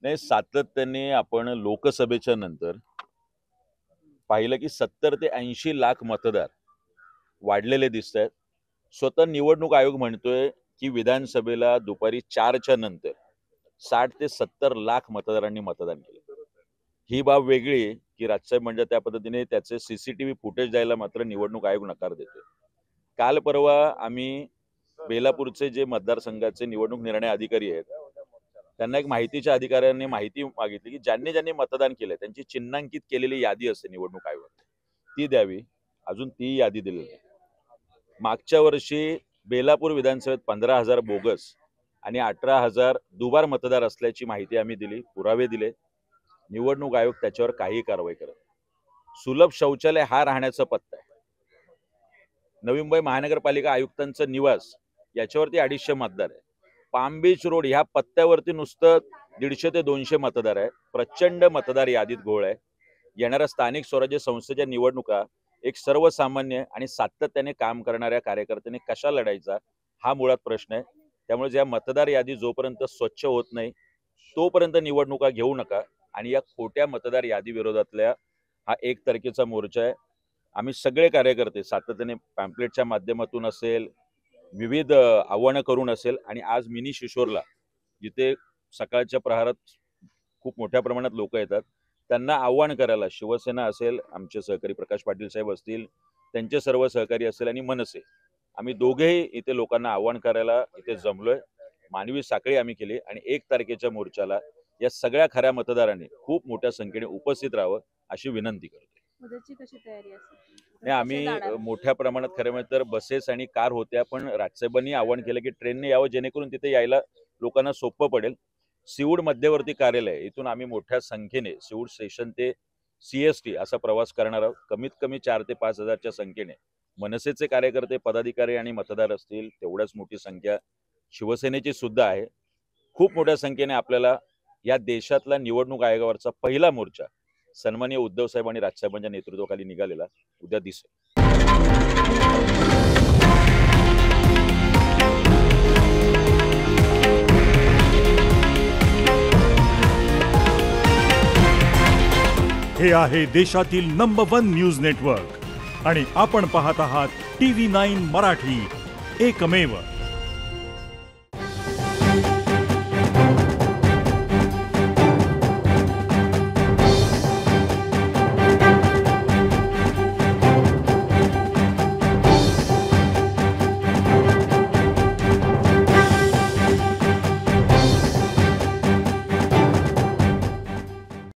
नाही, सातत्याने आपण लोकसभेच्या नंतर पाहिलं की 70 ते 80 लाख मतदार वाढलेले दिसत आहेत. स्वतः निवडणूक आयोग म्हणतोय की विधानसभेला दुपारी 4च्या नंतर 60 ते 70 लाख मतदारांनी मतदान केलं. ही बाब वेगळी आहे की राजसाहेब म्हणजे त्या पद्धतीने त्याचे सीसीटीव्ही फुटेज द्यायला मात्र निवडणूक आयोग नकार देतोय. काल परवा आम्ही बेलापूरचे जे मतदारसंघाचे निवडणूक निर्णय अधिकारी आहेत त्यांना एक माहितीच्या अधिकाऱ्यांनी माहिती मागितली की ज्यांनी ज्यांनी मतदान केलंय त्यांची चिन्हांकित केलेली यादी असते निवडणूक आयोगात, ती द्यावी. अजून ती यादी दिलेली नाही. मागच्या वर्षी बेलापूर विधानसभेत 15,000 बोगस आणि 18,000 दुबार मतदार असल्याची माहिती आम्ही दिली, पुरावे दिले. निवडणूक आयोग त्याच्यावर काही कारवाई करत नाही. सुलभ शौचालय हा राहण्याचा पत्ता आहे. नवी मुंबई महानगरपालिका आयुक्तांचं निवास याच्यावरती 250 मतदार आहे. पाम बीच रोड ह्या पत्त्यावरती नुसतं 150 ते 200 मतदार आहे. प्रचंड मतदार यादीत घोळ आहे. येणाऱ्या स्थानिक स्वराज्य संस्थेच्या निवडणुका एक सर्वसामान्य आणि सातत्याने काम करणाऱ्या कार्यकर्त्यांनी कशा लढायचा हा मुळात प्रश्न आहे. त्यामुळे या मतदार यादी जोपर्यंत स्वच्छ होत नाही तोपर्यंत निवडणुका घेऊ नका. आणि या खोट्या मतदार यादी विरोधातल्या हा 1 तारखेचा मोर्चा आहे. आम्ही सगळे कार्यकर्ते सातत्याने पॅम्पलेटच्या माध्यमातून असेल, विविध आव्हानं करून असेल आणि आज मिनी शिशोरला जिथे सकाळच्या प्रहारात खूप मोठ्या प्रमाणात लोक येतात त्यांना आव्हान करायला शिवसेना असेल, आमचे सहकारी प्रकाश पाटील साहेब असतील, त्यांचे सर्व सहकारी असेल आणि मनसे, आम्ही दोघेही इथे लोकांना आव्हान करायला इथे जमलोय. मानवी साखळी आम्ही केली आणि 1 तारखेच्या मोर्चाला या सगळ्या खऱ्या मतदारांनी खूप मोठ्या संख्येने उपस्थित राहावं अशी विनंती करतो. उद्याची कशी तयारी असेल? नाही, आम्ही मोठ्या प्रमाणात खरं म्हणजे तर बसेस आणि कार होत्या, पण राजसाहेबांनी आवाहन केलं की ट्रेनने यावं जेणेकरून तिथे यायला लोकांना सोपं पडेल. सिऊड मध्यवर्ती कार्यालय इथून आम्ही मोठ्या संख्येने सिऊड स्टेशन ते CST असा प्रवास करणार आहोत. कमीत कमी 4 ते 5 हजारच्या संख्येने मनसेचे कार्यकर्ते, पदाधिकारी आणि मतदार असतील. तेवढ्याच मोठी संख्या शिवसेनेची सुद्धा आहे. खूप मोठ्या संख्येने आपल्याला या देशातला निवडणूक आयोगावरचा पहिला मोर्चा सन्माननीय उद्धव साहेब आणि राजसाहेबांच्या नेतृत्वाखाली निघालेला उद्या दिसेल. हे आहे देशातील नंबर 1 न्यूज नेटवर्क आणि आपण पाहत आहात TV9 मराठी, एकमेव.